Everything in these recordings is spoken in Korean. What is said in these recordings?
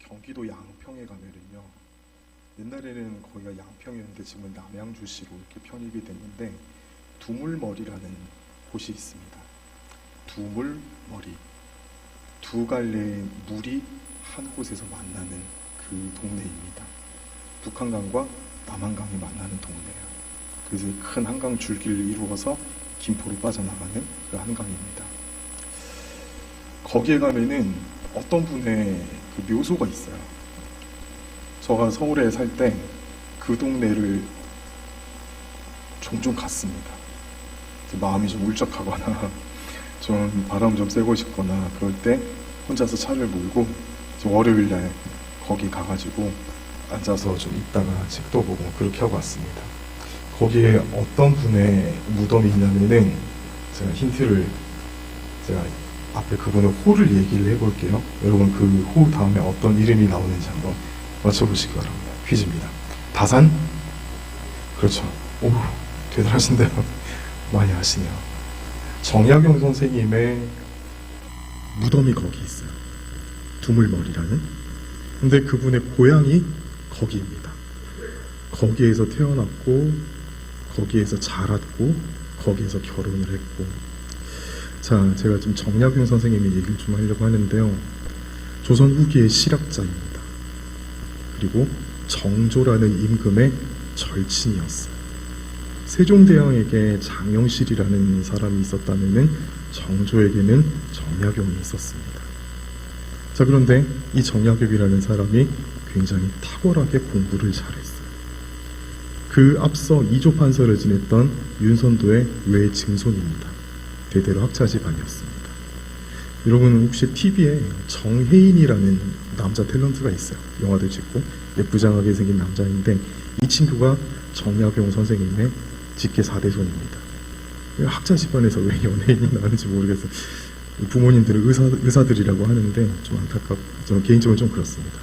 경기도 양평에 가면은요, 옛날에는 거기가 양평이었는데 지금은 남양주시로 이렇게 편입이 됐는데 두물머리라는 곳이 있습니다. 두물머리, 두 갈래의 물이 한 곳에서 만나는 그 동네입니다. 북한강과 남한강이 만나는 동네예요. 그래서 큰 한강 줄기를 이루어서 김포로 빠져나가는 그 한강입니다. 거기에 가면은 어떤 분의 그 묘소가 있어요. 제가 서울에 살 때 그 동네를 종종 갔습니다. 마음이 좀 울적하거나 좀 바람 좀 쐬고 싶거나 그럴 때 혼자서 차를 몰고 월요일날 거기 가가지고 앉아서 좀 있다가 책도 보고 그렇게 하고 왔습니다. 거기에 어떤 분의 무덤이 있냐면은 제가 힌트를 제가 앞에 그분의 호를 얘기를 해볼게요. 여러분 그 호 다음에 어떤 이름이 나오는지 한번 맞춰보시기 바랍니다. 퀴즈입니다. 다산? 그렇죠. 오, 대단하신데요. 많이 아시네요. 정약용 선생님의 무덤이 거기 있어요. 두물머리라는. 근데 그분의 고향이 거기입니다. 거기에서 태어났고 거기에서 자랐고 거기에서 결혼을 했고. 자, 제가 좀 정약용 선생님의 얘기를 좀 하려고 하는데요. 조선 후기의 실학자입니다. 그리고 정조라는 임금의 절친이었어요. 세종대왕에게 장영실이라는 사람이 있었다면 정조에게는 정약용이 있었습니다. 자, 그런데 이 정약용이라는 사람이 굉장히 탁월하게 공부를 잘했어요. 그 앞서 이조판서를 지냈던 윤선도의 외증손입니다. 대대로 학자 집안이었습니다. 여러분 혹시 TV에 정혜인이라는 남자 탤런트가 있어요. 영화도 찍고 예쁘장하게 생긴 남자인데 이 친구가 정약용 선생님의 직계 4대손입니다. 학자 집안에서 왜 연예인이 나왔는지 모르겠어요. 부모님들은 의사들이라고 하는데 좀 안타깝고 저는 개인적으로 좀 그렇습니다.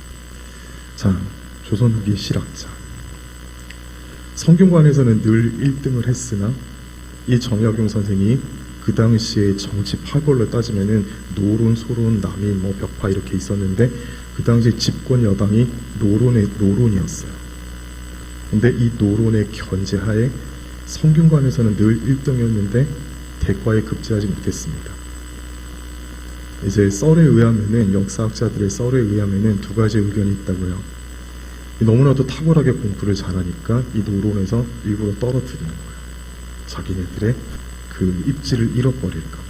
자, 조선 후기 실학자. 성균관에서는 늘 1등을 했으나 이 정약용 선생이 그 당시에 정치 파벌로 따지면은 노론, 소론, 남인, 벽파 이렇게 있었는데 그 당시 집권 여당이 노론이었어요. 근데 이 노론의 견제하에 성균관에서는 늘 1등이었는데 대과에 급제하지 못했습니다. 이제 썰에 의하면은 역사학자들의 썰에 의하면은 두 가지 의견이 있다고요. 너무나도 탁월하게 공부를 잘하니까 이 노론에서 일부러 떨어뜨리는 거예요. 자기네들의 그 입지를 잃어버릴까 봐.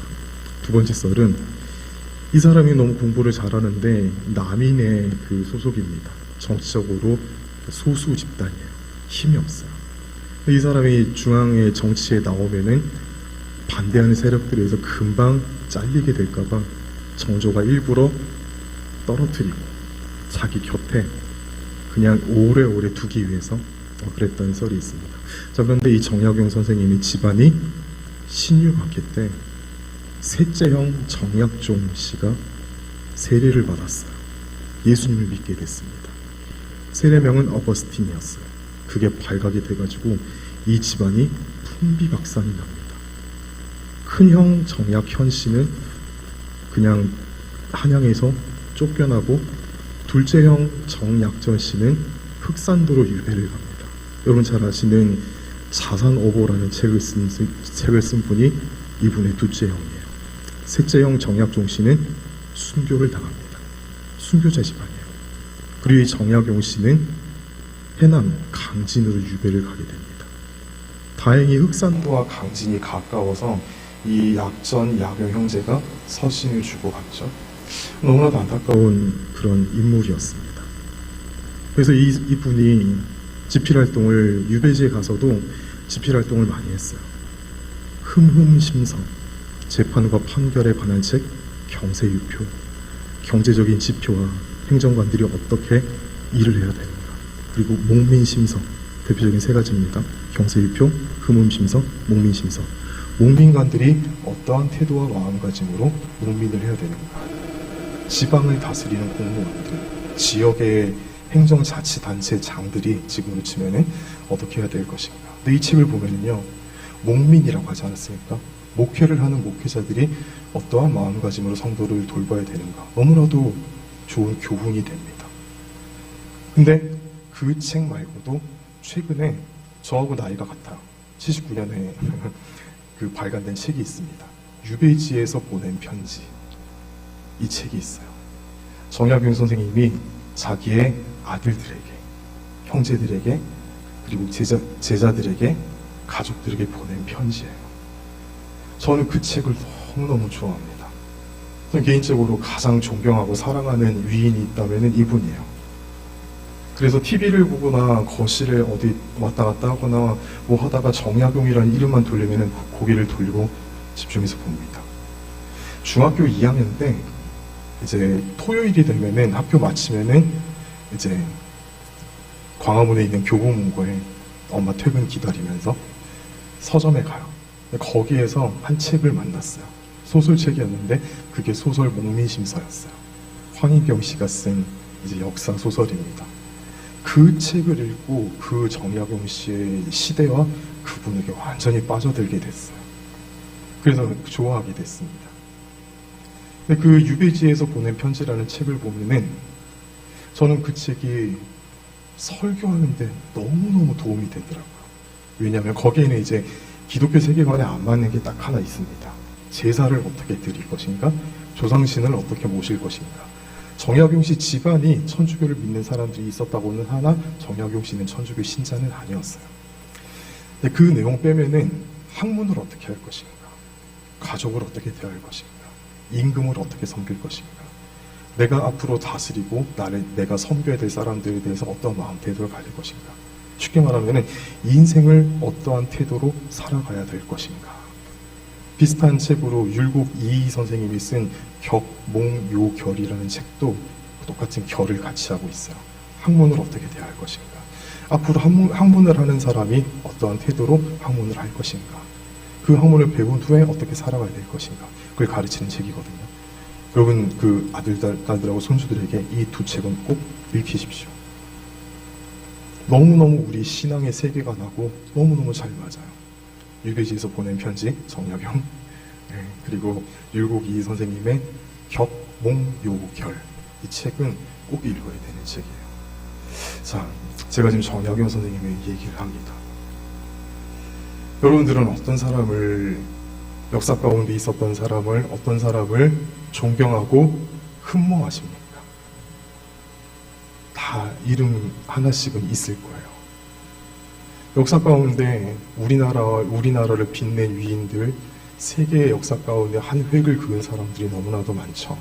두 번째 썰은 이 사람이 너무 공부를 잘하는데 남인의 그 소속입니다. 정치적으로 소수 집단이에요. 힘이 없어요. 이 사람이 중앙의 정치에 나오면은 반대하는 세력들에서 금방 잘리게 될까봐 정조가 일부러 떨어뜨리고 자기 곁에 그냥 오래오래 두기 위해서 그랬던 썰이 있습니다. 자, 그런데 이 정약용 선생님이 집안이 신유학회 때 셋째 형 정약종 씨가 세례를 받았어요. 예수님을 믿게 됐습니다. 세례명은 어거스틴이었어요. 그게 발각이 돼가지고 이 집안이 풍비박산이 납니다. 큰형 정약현 씨는 그냥 한양에서 쫓겨나고 둘째 형 정약전 씨는 흑산도로 유배를 갑니다. 여러분 잘 아시는 자산어보라는 책을 쓴 분이 이분의 둘째 형이에요. 셋째 형 정약종 씨는 순교를 당합니다. 순교자 집안이에요. 그리고 이 정약용 씨는 해남 강진으로 유배를 가게 됩니다. 다행히 흑산도와 강진이 가까워서 이 약전, 약용 형제가 서신을 주고 갔죠. 너무나도 안타까운 그런 인물이었습니다. 그래서 이분이 집필활동을 유배지에 가서도 집필활동을 많이 했어요. 흠흠심성, 재판과 판결에 관한 책, 경세유표, 경제적인 지표와 행정관들이 어떻게 일을 해야 되는가, 그리고 목민심성, 대표적인 세 가지입니다. 경세유표, 흠흠심성, 목민심성. 목민관들이 어떠한 태도와 마음가짐으로 목민을 해야 되는가, 지방을 다스리는 공무원들, 지역의 행정자치단체 장들이 지금으로 치면은 어떻게 해야 될 것인가. 근데 이 책을 보면은요, 목민이라고 하지 않았습니까? 목회를 하는 목회자들이 어떠한 마음가짐으로 성도를 돌봐야 되는가, 너무나도 좋은 교훈이 됩니다. 근데 그 책 말고도 최근에 저하고 나이가 같아요. 79년에 그 발간된 책이 있습니다. 유배지에서 보낸 편지. 이 책이 있어요. 정약용 선생님이 자기의 아들들에게, 형제들에게, 그리고 제자들에게, 가족들에게 보낸 편지예요. 저는 그 책을 너무너무 좋아합니다. 저는 개인적으로 가장 존경하고 사랑하는 위인이 있다면 이분이에요. 그래서 TV를 보거나 거실에 어디 왔다 갔다 하거나 뭐 하다가 정약용이라는 이름만 돌리면 고개를 돌리고 집중해서 봅니다. 중학교 2학년 때 이제 토요일이 되면은 학교 마치면은 이제 광화문에 있는 교보문고에 엄마 퇴근 기다리면서 서점에 가요. 거기에서 한 책을 만났어요. 소설책이었는데 그게 소설 목민심서였어요. 황희경 씨가 쓴 이제 역사 소설입니다. 그 책을 읽고 그 정약용 씨의 시대와 그분에게 완전히 빠져들게 됐어요. 그래서 좋아하게 됐습니다. 근데 그 유배지에서 보낸 편지라는 책을 보면은 저는 그 책이 설교하는데 너무너무 도움이 되더라고요. 왜냐하면 거기에는 이제 기독교 세계관에 안 맞는 게 딱 하나 있습니다. 제사를 어떻게 드릴 것인가? 조상신을 어떻게 모실 것인가? 정약용 씨 집안이 천주교를 믿는 사람들이 있었다고는 하나 정약용 씨는 천주교 신자는 아니었어요. 근데 그 내용 빼면은 학문을 어떻게 할 것인가? 가족을 어떻게 대할 것인가? 임금을 어떻게 섬길 것인가? 내가 앞으로 다스리고 내가 섬겨야 될 사람들에 대해서 어떤 마음 태도를 가질 것인가? 쉽게 말하면 인생을 어떠한 태도로 살아가야 될 것인가? 비슷한 책으로 율곡 이희 선생님이 쓴 격몽요결이라는 책도 똑같은 결을 같이 하고 있어요. 학문을 어떻게 대할 것인가? 앞으로 학문을 하는 사람이 어떠한 태도로 학문을 할 것인가? 그 학문을 배운 후에 어떻게 살아가야 될 것인가? 그걸 가르치는 책이거든요. 여러분 그 아들들하고 손주들에게 이 두 책은 꼭 읽히십시오. 너무너무 우리 신앙의 세계관하고 너무너무 잘 맞아요. 유배지에서 보낸 편지, 정약용, 그리고 율곡 이희 선생님의 격몽요결. 이 책은 꼭 읽어야 되는 책이에요. 자, 제가 지금 정약용 선생님의 얘기를 합니다. 여러분들은 어떤 사람을, 역사 가운데 있었던 사람을, 어떤 사람을 존경하고 흠모하십니까? 다 이름 하나씩은 있을 거예요. 역사 가운데 우리나라를 빛낸 위인들, 세계의 역사 가운데 한 획을 그은 사람들이 너무나도 많죠.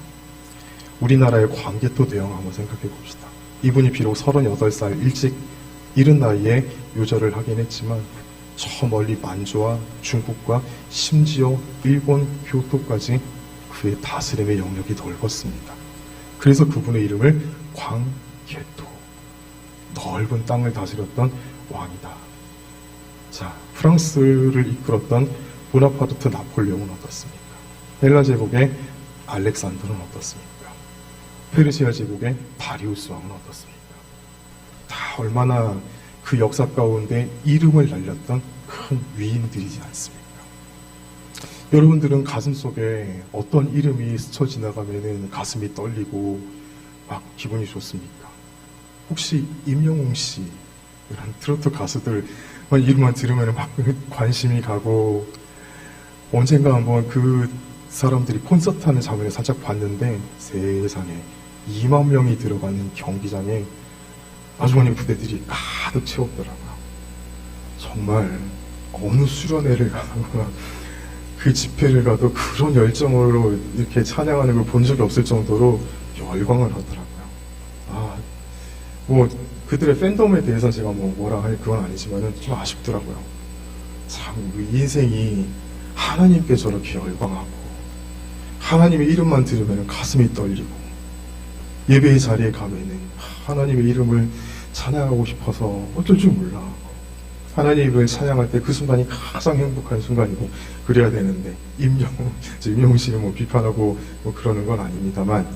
우리나라의 광개토 대왕 한번 생각해 봅시다. 이분이 비록 38살 일찍 이른 나이에 요절을 하긴 했지만 저 멀리 만주와 중국과 심지어 일본 교토까지 그의 다스림의 영역이 넓었습니다. 그래서 그분의 이름을 광개토, 넓은 땅을 다스렸던 왕이다. 자, 프랑스를 이끌었던 보나파르트 나폴레옹은 어떻습니까? 헬라 제국의 알렉산더는 어떻습니까? 페르시아 제국의 다리우스 왕은 어떻습니까? 다 얼마나 그 역사 가운데 이름을 날렸던 큰 위인들이지 않습니까? 여러분들은 가슴속에 어떤 이름이 스쳐 지나가면은 가슴이 떨리고 막 기분이 좋습니까? 혹시 임영웅 씨 이런 트로트 가수들 이름만 들으면 막 관심이 가고, 언젠가 한번 그 사람들이 콘서트 하는 장면을 살짝 봤는데 세상에 2만 명이 들어가는 경기장에 아주머니 부대들이 가득 채웠더라고요. 정말 어느 수련회를 가도 그 집회를 가도 그런 열정으로 이렇게 찬양하는 걸 본 적이 없을 정도로 열광을 하더라고요. 뭐 그들의 팬덤에 대해서 제가 뭐라 할 그건 아니지만은 좀 아쉽더라고요. 참 인생이 하나님께 저렇게 열광하고 하나님의 이름만 들으면 가슴이 떨리고 예배의 자리에 가면은 하나님의 이름을 찬양하고 싶어서 어쩔 줄 몰라. 하나님을 찬양할 때 그 순간이 가장 행복한 순간이고 그래야 되는데, 임영웅 씨는 뭐 비판하고 뭐 그러는 건 아닙니다만,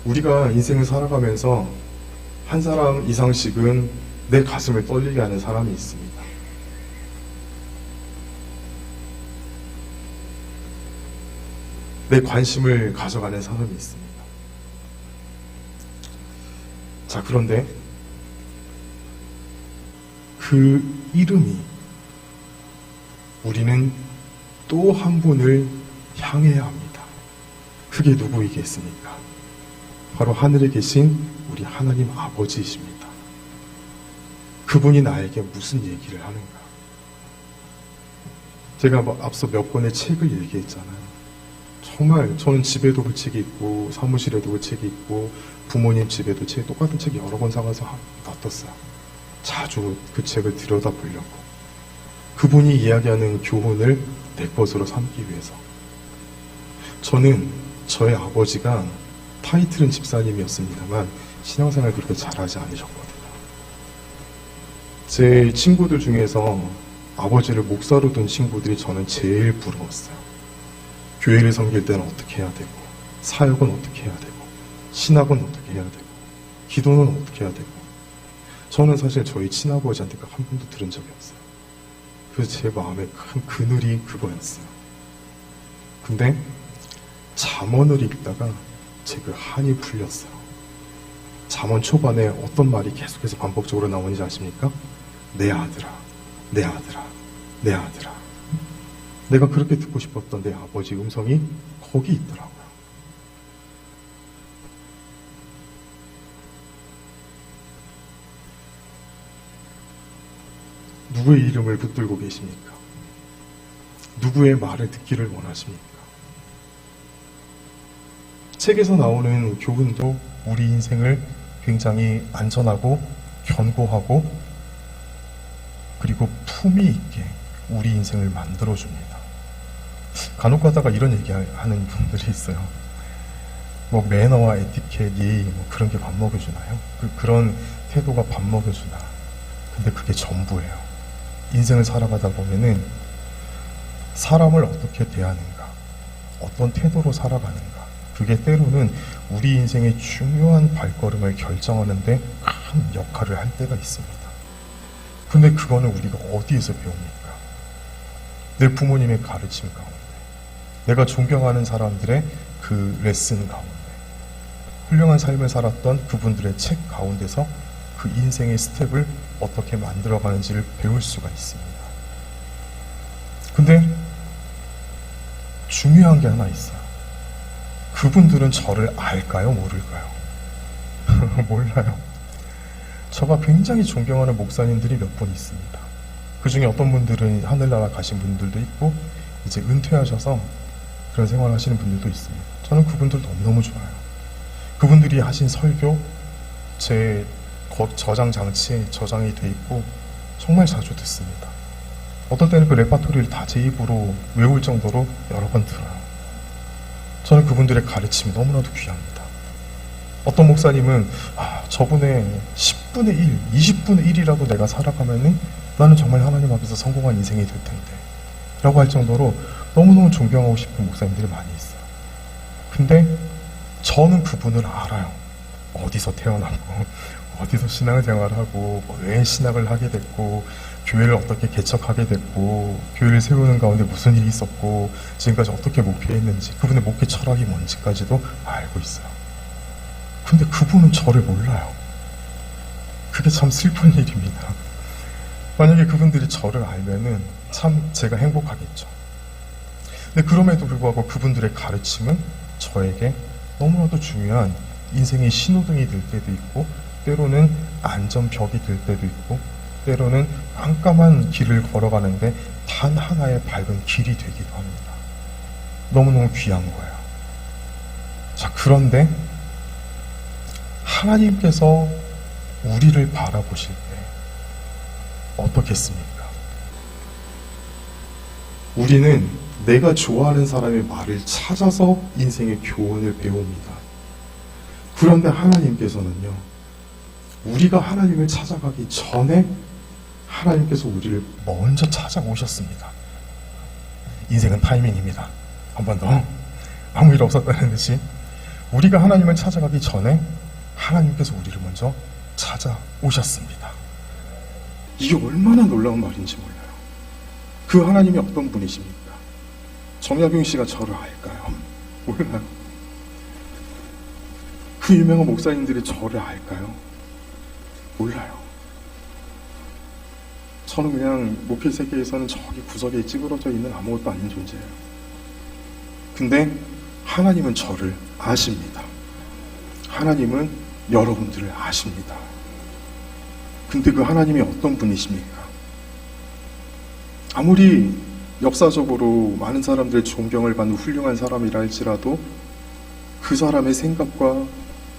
우리가 인생을 살아가면서 한 사람 이상씩은 내 가슴을 떨리게 하는 사람이 있습니다. 내 관심을 가져가는 사람이 있습니다. 자, 그런데 그 이름이 우리는 또 한 분을 향해야 합니다. 그게 누구이겠습니까? 바로 하늘에 계신 우리 하나님 아버지이십니다. 그분이 나에게 무슨 얘기를 하는가? 제가 앞서 몇 권의 책을 얘기했잖아요. 정말 저는 집에도 그 책이 있고 사무실에도 그 책이 있고 부모님 집에도 똑같은 책 여러 권 사가서 놔뒀어요. 자주 그 책을 들여다보려고. 그분이 이야기하는 교훈을 내 것으로 삼기 위해서. 저는 저의 아버지가 타이틀은 집사님이었습니다만 신앙생활 그렇게 잘하지 않으셨거든요. 제 친구들 중에서 아버지를 목사로 둔 친구들이 저는 제일 부러웠어요. 교회를 섬길 때는 어떻게 해야 되고, 사역은 어떻게 해야 되고, 신학은 어떻게 해야 되고, 기도는 어떻게 해야 되고. 저는 사실 저희 친아버지한테 한 번도 들은 적이 없어요. 그래서 제 마음에 큰 그늘이 그거였어요. 근데 잠언을 읽다가 제 그 한이 풀렸어요. 잠언 초반에 어떤 말이 계속해서 반복적으로 나오는지 아십니까? 내 아들아, 내 아들아, 내 아들아. 내가 그렇게 듣고 싶었던 내 아버지 음성이 거기 있더라고요. 누구의 이름을 붙들고 계십니까? 누구의 말을 듣기를 원하십니까? 책에서 나오는 교훈도 우리 인생을 굉장히 안전하고 견고하고 그리고 품위 있게 우리 인생을 만들어줍니다. 간혹 가다가 이런 얘기하는 분들이 있어요. 뭐 매너와 에티켓이 뭐 그런 게 밥 먹여주나요? 그런 태도가 밥 먹여주나? 근데 그게 전부예요. 인생을 살아가다 보면은 사람을 어떻게 대하는가, 어떤 태도로 살아가는가, 그게 때로는 우리 인생의 중요한 발걸음을 결정하는데 큰 역할을 할 때가 있습니다. 근데 그거는 우리가 어디에서 배웁니까? 내 부모님의 가르침 가운데, 내가 존경하는 사람들의 그 레슨 가운데, 훌륭한 삶을 살았던 그분들의 책 가운데서 그 인생의 스텝을 어떻게 만들어가는지를 배울 수가 있습니다. 근데 중요한 게 하나 있어요. 그분들은 저를 알까요? 모를까요? 몰라요. 저가 굉장히 존경하는 목사님들이 몇 분 있습니다. 그 중에 어떤 분들은 하늘나라 가신 분들도 있고 이제 은퇴하셔서 그런 생활을 하시는 분들도 있습니다. 저는 그분들 너무너무 좋아요. 그분들이 하신 설교 제 저장 장치에 저장이 돼 있고 정말 자주 듣습니다. 어떤 때는 그 레파토리를 다 제 입으로 외울 정도로 여러 번 들어요. 저는 그분들의 가르침이 너무나도 귀합니다. 어떤 목사님은 저분의 10분의 1, 20분의 1이라도 내가 살아가면은 나는 정말 하나님 앞에서 성공한 인생이 될 텐데 라고 할 정도로 너무너무 존경하고 싶은 목사님들이 많이 있어요. 근데 저는 그분을 알아요. 어디서 태어났고 어디서 신앙생활을 하고 왜 신학을 하게 됐고 교회를 어떻게 개척하게 됐고 교회를 세우는 가운데 무슨 일이 있었고 지금까지 어떻게 목회했는지 그분의 목회 철학이 뭔지까지도 알고 있어요. 근데 그분은 저를 몰라요. 그게 참 슬픈 일입니다. 만약에 그분들이 저를 알면은 참 제가 행복하겠죠. 근데 그럼에도 불구하고 그분들의 가르침은 저에게 너무나도 중요한 인생의 신호등이 될 때도 있고 때로는 안전벽이 될 때도 있고 때로는 깜깜한 길을 걸어가는데 단 하나의 밝은 길이 되기도 합니다. 너무너무 귀한 거예요. 자, 그런데 하나님께서 우리를 바라보실 때 어떻겠습니까? 우리는 내가 좋아하는 사람의 말을 찾아서 인생의 교훈을 배웁니다. 그런데 하나님께서는요, 우리가 하나님을 찾아가기 전에 하나님께서 우리를 먼저 찾아오셨습니다. 인생은 타이밍입니다. 한 번 더. 아무 일 없었다는 듯이 우리가 하나님을 찾아가기 전에 하나님께서 우리를 먼저 찾아오셨습니다. 이게 얼마나 놀라운 말인지 몰라요. 그 하나님이 어떤 분이십니까? 정약용 씨가 저를 알까요? 몰라요. 그 유명한 목사님들이 저를 알까요? 몰라요. 저는 그냥 목회 세계에서는 저기 구석에 찌그러져 있는 아무것도 아닌 존재예요. 근데 하나님은 저를 아십니다. 하나님은 여러분들을 아십니다. 근데 그 하나님이 어떤 분이십니까? 아무리 역사적으로 많은 사람들의 존경을 받는 훌륭한 사람이라 할지라도 그 사람의 생각과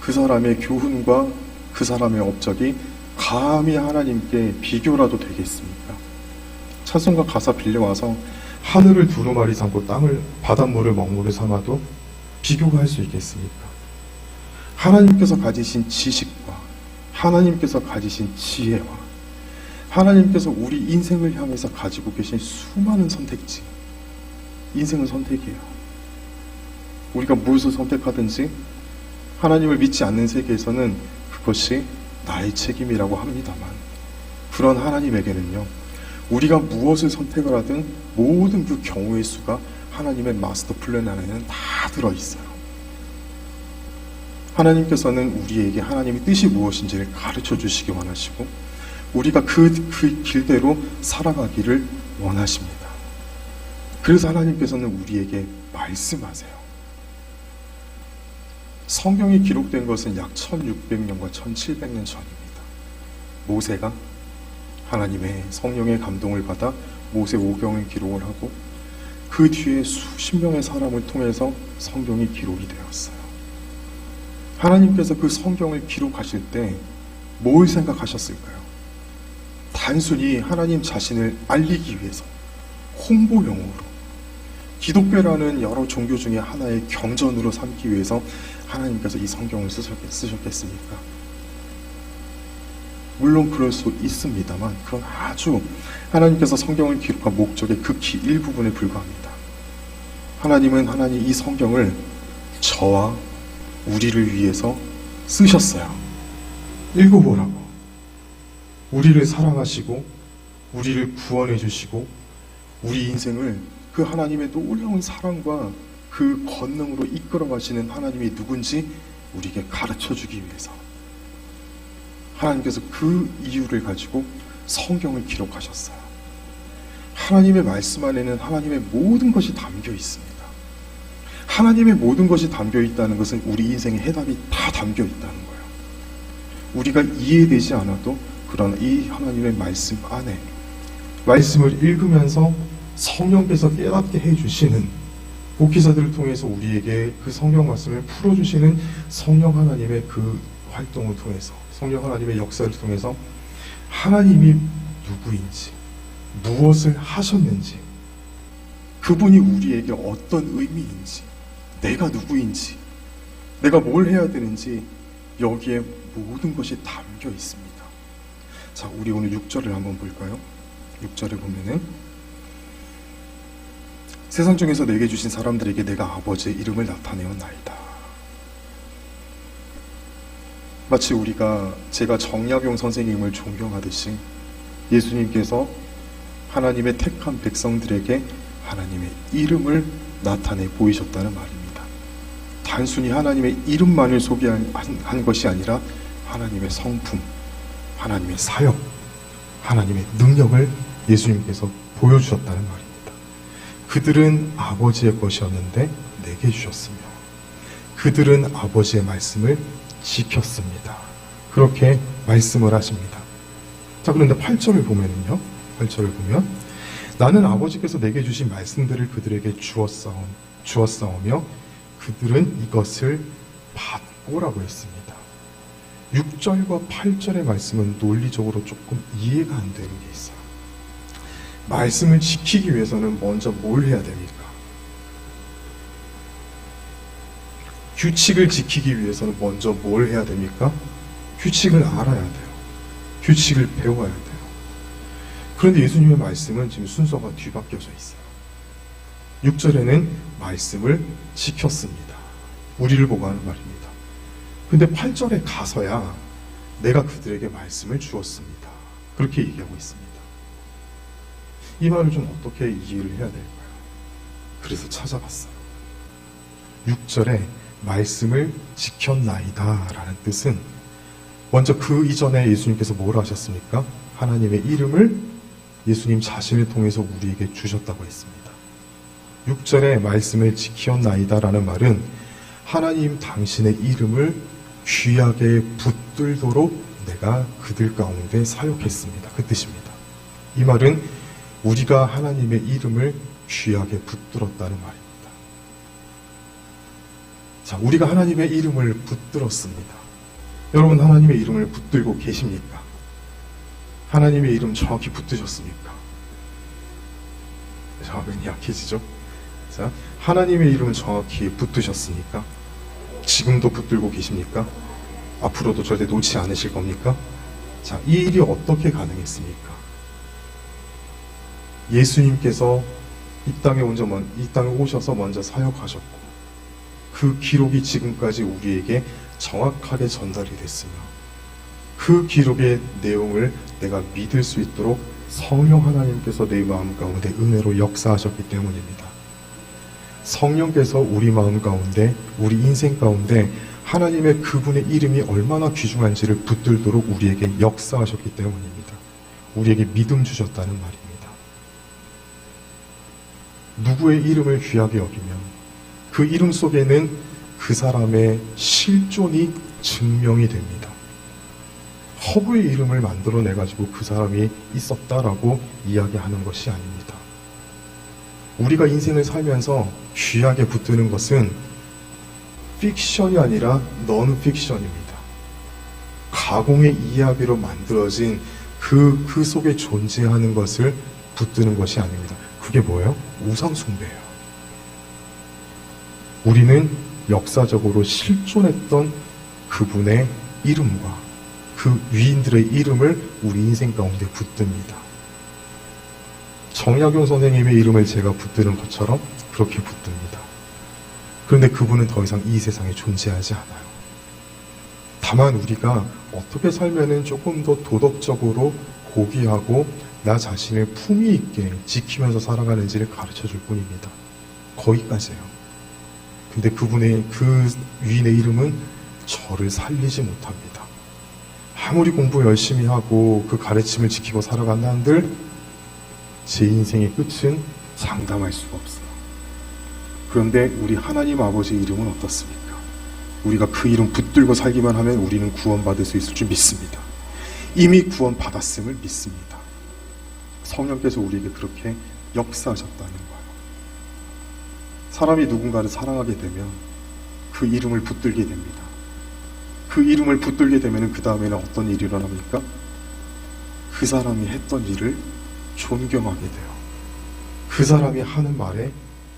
그 사람의 교훈과 그 사람의 업적이 감히 하나님께 비교라도 되겠습니까? 찬송가 가사 빌려와서 하늘을 두루마리 삼고 땅을 바닷물을 먹물을 삼아도 비교가 할 수 있겠습니까? 하나님께서 가지신 지식과 하나님께서 가지신 지혜와 하나님께서 우리 인생을 향해서 가지고 계신 수많은 선택지, 인생은 선택이에요. 우리가 무엇을 선택하든지 하나님을 믿지 않는 세계에서는 그것이 나의 책임이라고 합니다만, 그런 하나님에게는요, 우리가 무엇을 선택을 하든 모든 그 경우의 수가 하나님의 마스터 플랜 안에는 다 들어있어요. 하나님께서는 우리에게 하나님의 뜻이 무엇인지를 가르쳐 주시기 원하시고 우리가 그 길대로 살아가기를 원하십니다. 그래서 하나님께서는 우리에게 말씀하세요. 성경이 기록된 것은 약 1600년과 1700년 전입니다. 모세가 하나님의 성령의 감동을 받아 모세 오경을 기록을 하고 그 뒤에 수십 명의 사람을 통해서 성경이 기록이 되었어요. 하나님께서 그 성경을 기록하실 때 뭘 생각하셨을까요? 단순히 하나님 자신을 알리기 위해서, 홍보용으로, 기독교라는 여러 종교 중에 하나의 경전으로 삼기 위해서 하나님께서 이 성경을 쓰셨겠습니까? 물론 그럴 수 있습니다만 그건 아주 하나님께서 성경을 기록한 목적의 극히 일부분에 불과합니다. 하나님은 이 성경을 저와 우리를 위해서 쓰셨어요. 읽어보라고. 우리를 사랑하시고 우리를 구원해 주시고 우리 인생을 그 하나님의 놀라운 사랑과 그 권능으로 이끌어 가시는 하나님이 누군지 우리에게 가르쳐 주기 위해서 하나님께서 그 이유를 가지고 성경을 기록하셨어요. 하나님의 말씀 안에는 하나님의 모든 것이 담겨 있습니다. 하나님의 모든 것이 담겨 있다는 것은 우리 인생의 해답이 다 담겨 있다는 거예요. 우리가 이해되지 않아도 그러나 이 하나님의 말씀 안에 말씀을 읽으면서 성령께서 깨닫게 해주시는 목회자들을 통해서 우리에게 그 성경 말씀을 풀어주시는 성령 하나님의 그 활동을 통해서 성령 하나님의 역사를 통해서 하나님이 누구인지 무엇을 하셨는지 그분이 우리에게 어떤 의미인지 내가 누구인지 내가 뭘 해야 되는지 여기에 모든 것이 담겨 있습니다. 자, 우리 오늘 6절을 한번 볼까요? 6절에 보면은 세상 중에서 내게 주신 사람들에게 내가 아버지의 이름을 나타내었나이다. 마치 제가 정약용 선생님을 존경하듯이 예수님께서 하나님의 택한 백성들에게 하나님의 이름을 나타내 보이셨다는 말입니다. 단순히 하나님의 이름만을 소개한 것이 아니라 하나님의 성품, 하나님의 사역, 하나님의 능력을 예수님께서 보여주셨다는 말입니다. 그들은 아버지의 것이었는데 내게 주셨으며 그들은 아버지의 말씀을 지켰습니다. 그렇게 말씀을 하십니다. 자, 그런데 8절을 보면은요. 8절을 보면 나는 아버지께서 내게 주신 말씀들을 그들에게 주었사오며 그들은 이것을 받고라고 했습니다. 6절과 8절의 말씀은 논리적으로 조금 이해가 안 되는 게 있어요. 말씀을 지키기 위해서는 먼저 뭘 해야 됩니까? 규칙을 지키기 위해서는 먼저 뭘 해야 됩니까? 규칙을 알아야 돼요. 규칙을 배워야 돼요. 그런데 예수님의 말씀은 지금 순서가 뒤바뀌어져 있어요. 6절에는 말씀을 지켰습니다. 우리를 보고 하는 말입니다. 근데 8절에 가서야 내가 그들에게 말씀을 주었습니다. 그렇게 얘기하고 있습니다. 이 말을 좀 어떻게 이해를 해야 될까요? 그래서 찾아봤어요. 6절에 말씀을 지켰나이다 라는 뜻은 먼저 그 이전에 예수님께서 뭘 하셨습니까? 하나님의 이름을 예수님 자신을 통해서 우리에게 주셨다고 했습니다. 6절에 말씀을 지키었나이다라는 말은 하나님 당신의 이름을 귀하게 붙들도록 내가 그들 가운데 사역했습니다. 그 뜻입니다. 이 말은 우리가 하나님의 이름을 귀하게 붙들었다는 말입니다. 자, 우리가 하나님의 이름을 붙들었습니다. 여러분, 하나님의 이름을 붙들고 계십니까? 하나님의 이름 정확히 붙드셨습니까? 아멘이 약해지죠? 자, 하나님의 이름을 정확히 붙드셨으니까 지금도 붙들고 계십니까? 앞으로도 절대 놓지 않으실 겁니까? 자, 이 일이 어떻게 가능했습니까? 예수님께서 이 땅에 오셔서 먼저 사역하셨고 그 기록이 지금까지 우리에게 정확하게 전달이 됐으며 그 기록의 내용을 내가 믿을 수 있도록 성령 하나님께서 내 마음 가운데 은혜로 역사하셨기 때문입니다. 성령께서 우리 마음 가운데, 우리 인생 가운데 하나님의 그분의 이름이 얼마나 귀중한지를 붙들도록 우리에게 역사하셨기 때문입니다. 우리에게 믿음 주셨다는 말입니다. 누구의 이름을 귀하게 여기면 그 이름 속에는 그 사람의 실존이 증명이 됩니다. 허구의 이름을 만들어내가지고 그 사람이 있었다라고 이야기하는 것이 아닙니다. 우리가 인생을 살면서 귀하게 붙드는 것은 픽션이 아니라 넌픽션입니다. 가공의 이야기로 만들어진 그 속에 존재하는 것을 붙드는 것이 아닙니다. 그게 뭐예요? 우상숭배예요. 우리는 역사적으로 실존했던 그분의 이름과 그 위인들의 이름을 우리 인생 가운데 붙듭니다. 정약용 선생님의 이름을 제가 붙드는 것처럼 그렇게 붙듭니다. 그런데 그분은 더 이상 이 세상에 존재하지 않아요. 다만 우리가 어떻게 살면은 조금 더 도덕적으로 고귀하고 나 자신을 품위 있게 지키면서 살아가는지를 가르쳐 줄 뿐입니다. 거기까지예요. 근데 그분의 그 위인의 이름은 저를 살리지 못합니다. 아무리 공부 열심히 하고 그 가르침을 지키고 살아간다 한들 제 인생의 끝은 장담할 수가 없어요. 그런데 우리 하나님 아버지의 이름은 어떻습니까? 우리가 그 이름 붙들고 살기만 하면 우리는 구원받을 수 있을 줄 믿습니다. 이미 구원받았음을 믿습니다. 성령께서 우리에게 그렇게 역사하셨다는 거예요. 사람이 누군가를 사랑하게 되면 그 이름을 붙들게 됩니다. 그 이름을 붙들게 되면 그 다음에는 어떤 일이 일어납니까? 그 사람이 했던 일을 존경하게 돼요. 그 사람이 하는 말에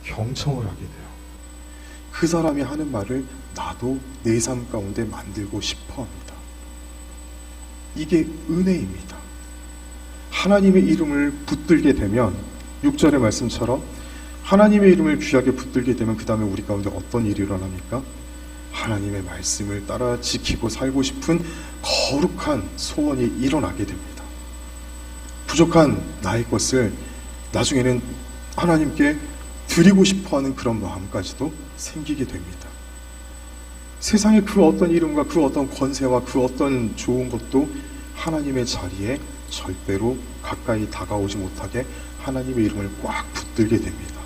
경청을 하게 돼요. 그 사람이 하는 말을 나도 내 삶 가운데 만들고 싶어 합니다. 이게 은혜입니다. 하나님의 이름을 붙들게 되면 6절의 말씀처럼 하나님의 이름을 귀하게 붙들게 되면 그 다음에 우리 가운데 어떤 일이 일어납니까? 하나님의 말씀을 따라 지키고 살고 싶은 거룩한 소원이 일어나게 됩니다. 부족한 나의 것을 나중에는 하나님께 드리고 싶어하는 그런 마음까지도 생기게 됩니다. 세상의 그 어떤 이름과 그 어떤 권세와 그 어떤 좋은 것도 하나님의 자리에 절대로 가까이 다가오지 못하게 하나님의 이름을 꽉 붙들게 됩니다.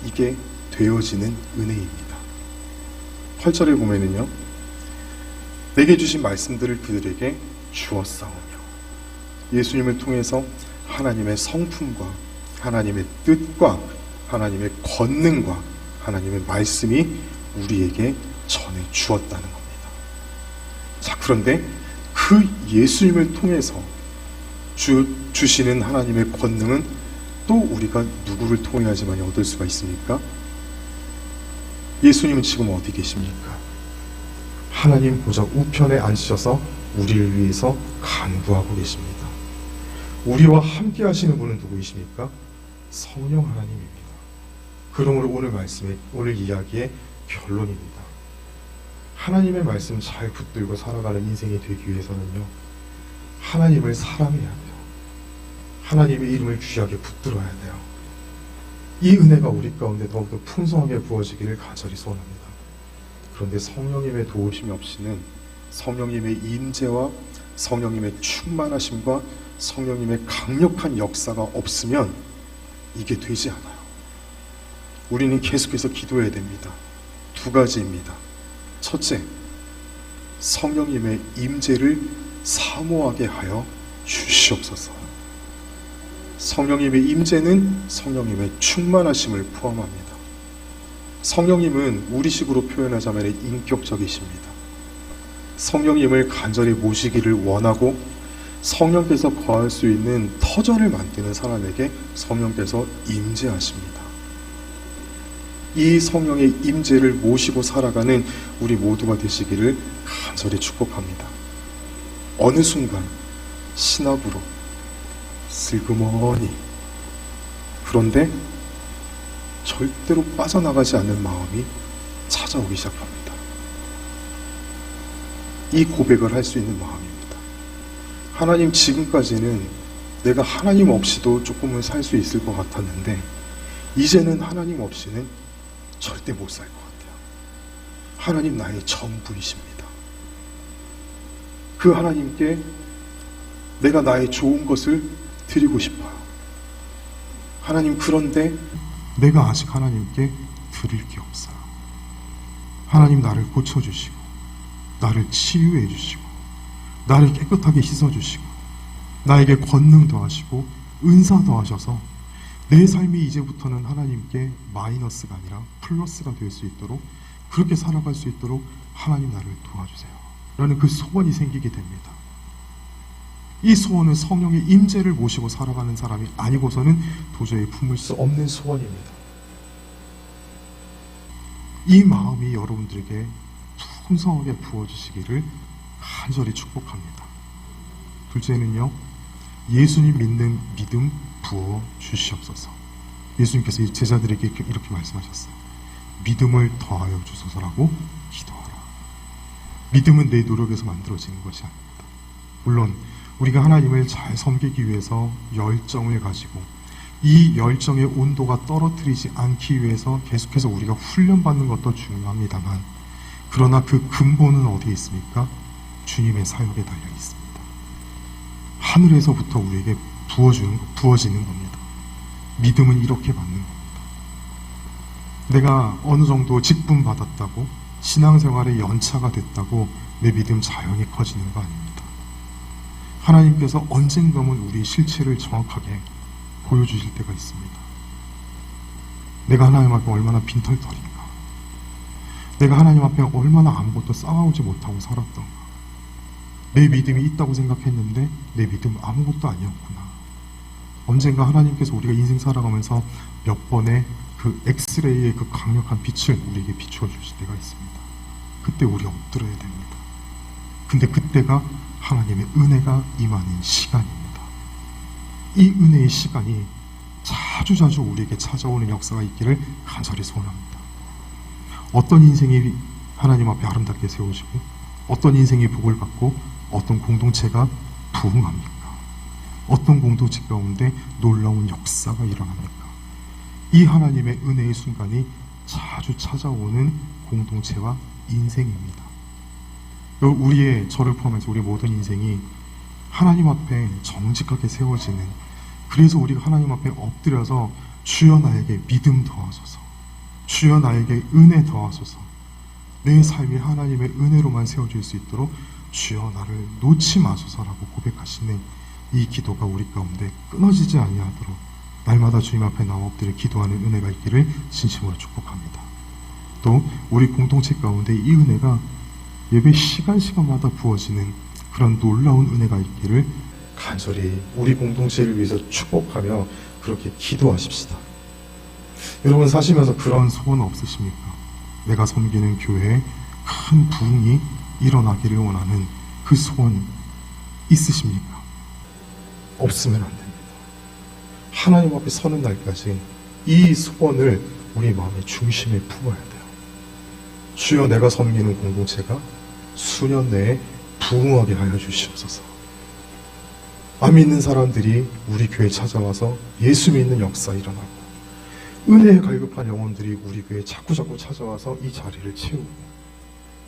이게 되어지는 은혜입니다. 8절에 보면은요, 내게 주신 말씀들을 그들에게 주었사오며, 예수님을 통해서 하나님의 성품과 하나님의 뜻과 하나님의 권능과 하나님의 말씀이 우리에게 전해 주었다는 겁니다. 자, 그런데 그 예수님을 통해서 주시는 하나님의 권능은 또 우리가 누구를 통해야지만 얻을 수가 있습니까? 예수님은 지금 어디 계십니까? 하나님 보좌 우편에 앉으셔서 우리를 위해서 간구하고 계십니다. 우리와 함께 하시는 분은 누구이십니까? 성령 하나님입니다. 그러므로 오늘 이야기의 결론입니다. 하나님의 말씀 잘 붙들고 살아가는 인생이 되기 위해서는요, 하나님을 사랑해야 돼요. 하나님의 이름을 귀하게 붙들어야 돼요. 이 은혜가 우리 가운데 더욱더 풍성하게 부어지기를 간절히 소원합니다. 그런데 성령님의 도우심이 없이는 성령님의 임재와 성령님의 충만하심과 성령님의 강력한 역사가 없으면 이게 되지 않아요. 우리는 계속해서 기도해야 됩니다. 두 가지입니다. 첫째, 성령님의 임재를 사모하게 하여 주시옵소서. 성령님의 임재는 성령님의 충만하심을 포함합니다. 성령님은 우리식으로 표현하자면 인격적이십니다. 성령님을 간절히 모시기를 원하고 성령께서 거할 수 있는 터전을 만드는 사람에게 성령께서 임재하십니다. 이 성령의 임재를 모시고 살아가는 우리 모두가 되시기를 간절히 축복합니다. 어느 순간 신압으로 슬그머니, 그런데 절대로 빠져나가지 않는 마음이 찾아오기 시작합니다. 이 고백을 할 수 있는 마음입니다. 하나님, 지금까지는 내가 하나님 없이도 조금은 살 수 있을 것 같았는데 이제는 하나님 없이는 절대 못 살 것 같아요. 하나님 나의 전부이십니다. 그 하나님께 내가 나의 좋은 것을 드리고 싶어요. 하나님, 그런데 내가 아직 하나님께 드릴 게 없어요. 하나님, 나를 고쳐주시고 나를 치유해 주시고 나를 깨끗하게 씻어주시고 나에게 권능 더하시고 은사 더하셔서 내 삶이 이제부터는 하나님께 마이너스가 아니라 플러스가 될 수 있도록, 그렇게 살아갈 수 있도록 하나님 나를 도와주세요 라는 그 소원이 생기게 됩니다. 이 소원은 성령의 임재를 모시고 살아가는 사람이 아니고서는 도저히 품을 수 없는 소원입니다. 이 마음이 여러분들에게 풍성하게 부어주시기를 간절히 축복합니다. 둘째는요, 예수님 믿는 믿음 부어 주시옵소서. 예수님께서 제자들에게 이렇게 말씀하셨어요. 믿음을 더하여 주소서라고 기도하라. 믿음은 내 노력에서 만들어지는 것이 아닙니다. 물론 우리가 하나님을 잘 섬기기 위해서 열정을 가지고 이 열정의 온도가 떨어뜨리지 않기 위해서 계속해서 우리가 훈련받는 것도 중요합니다만, 그러나 그 근본은 어디에 있습니까? 주님의 사역에 달려 있습니다. 하늘에서부터 우리에게 부어지는 겁니다. 믿음은 이렇게 받는 겁니다. 내가 어느 정도 직분 받았다고, 신앙생활에 연차가 됐다고 내 믿음 자연히 커지는 거 아닙니다. 하나님께서 언젠가는 우리 실체를 정확하게 보여주실 때가 있습니다. 내가 하나님 앞에 얼마나 빈털터리인가, 내가 하나님 앞에 얼마나 아무것도 쌓아오지 못하고 살았던가, 내 믿음이 있다고 생각했는데 내 믿음은 아무것도 아니었구나. 언젠가 하나님께서 우리가 인생 살아가면서 몇 번의 그 엑스레이의 그 강력한 빛을 우리에게 비추어 주실 때가 있습니다. 그때 우리 엎드려야 됩니다. 근데 그때가 하나님의 은혜가 임하는 시간입니다. 이 은혜의 시간이 자주자주 우리에게 찾아오는 역사가 있기를 간절히 소원합니다. 어떤 인생이 하나님 앞에 아름답게 세워지고, 어떤 인생이 복을 받고, 어떤 공동체가 부흥합니까? 어떤 공동체 가운데 놀라운 역사가 일어납니까? 이 하나님의 은혜의 순간이 자주 찾아오는 공동체와 인생입니다. 저를 포함해서 우리 모든 인생이 하나님 앞에 정직하게 세워지는, 그래서 우리가 하나님 앞에 엎드려서 주여 나에게 믿음 더하소서, 주여 나에게 은혜 더하소서, 내 삶이 하나님의 은혜로만 세워질 수 있도록 주여 나를 놓지 마소서라고 고백하시는 이 기도가 우리 가운데 끊어지지 아니하도록 날마다 주님 앞에 나와 엎드려 기도하는 은혜가 있기를 진심으로 축복합니다. 또 우리 공동체 가운데 이 은혜가 예배 시간마다 부어지는 그런 놀라운 은혜가 있기를 간절히 우리 공동체를 위해서 축복하며 그렇게 기도하십시다. 여러분 사시면서 그런 소원 없으십니까? 내가 섬기는 교회에 큰 부흥이 일어나기를 원하는 그 소원 있으십니까? 없으면 안 됩니다. 하나님 앞에 서는 날까지 이 소원을 우리 마음의 중심에 품어야 돼요. 주여, 내가 섬기는 공동체가 수년 내에 부흥하게 하여 주시옵소서. 안 믿는 사람들이 우리 교회에 찾아와서 예수 믿는 역사 일어나고, 은혜에 갈급한 영혼들이 우리 교회에 자꾸 찾아와서 이 자리를 채우고,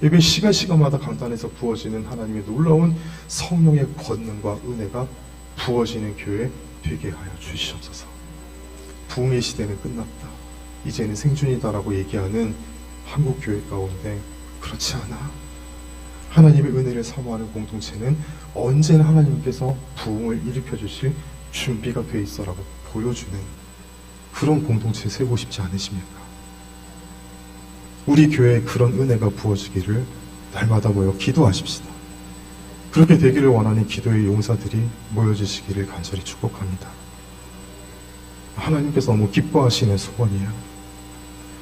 예배 시간마다 강단에서 부어지는 하나님의 놀라운 성령의 권능과 은혜가 부어지는 교회 되게 하여 주시옵소서. 부흥의 시대는 끝났다, 이제는 생존이다라고 얘기하는 한국 교회 가운데 그렇지 않아. 하나님의 은혜를 사모하는 공동체는 언제나 하나님께서 부흥을 일으켜 주실 준비가 돼 있어라고 보여주는 그런 공동체 세우고 싶지 않으십니까? 우리 교회에 그런 은혜가 부어지기를 날마다 모여 기도하십시다. 그렇게 되기를 원하는 기도의 용사들이 모여주시기를 간절히 축복합니다. 하나님께서 너무 기뻐하시는 소원이에요.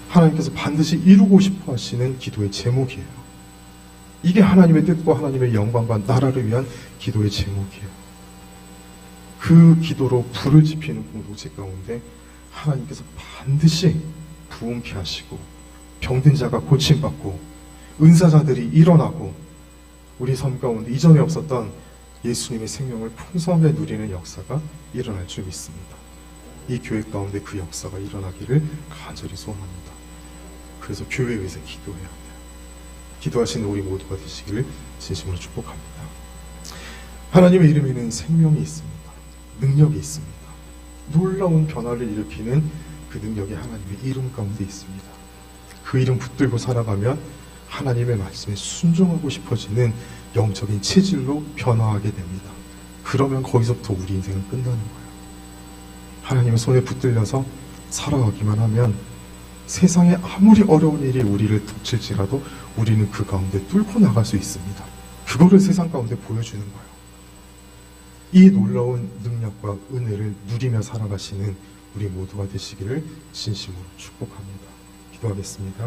하나님께서 반드시 이루고 싶어 하시는 기도의 제목이에요. 이게 하나님의 뜻과 하나님의 영광과 나라를 위한 기도의 제목이에요. 그 기도로 불을 지피는 공동체 가운데 하나님께서 반드시 부흥케 하시고 병든 자가 고침받고 은사자들이 일어나고 우리 삶 가운데 이전에 없었던 예수님의 생명을 풍성하게 누리는 역사가 일어날 줄 믿습니다. 이 교회 가운데 그 역사가 일어나기를 간절히 소원합니다. 그래서 교회에 위해서 기도해야 돼요. 기도하시는 우리 모두가 되시기를 진심으로 축복합니다. 하나님의 이름에는 생명이 있습니다. 능력이 있습니다. 놀라운 변화를 일으키는 그 능력이 하나님의 이름 가운데 있습니다. 그 이름 붙들고 살아가면 하나님의 말씀에 순종하고 싶어지는 영적인 체질로 변화하게 됩니다. 그러면 거기서부터 우리 인생은 끝나는 거예요. 하나님의 손에 붙들려서 살아가기만 하면 세상에 아무리 어려운 일이 우리를 덮칠지라도 우리는 그 가운데 뚫고 나갈 수 있습니다. 그거를 세상 가운데 보여주는 거예요. 이 놀라운 능력과 은혜를 누리며 살아가시는 우리 모두가 되시기를 진심으로 축복합니다. 기도하겠습니다.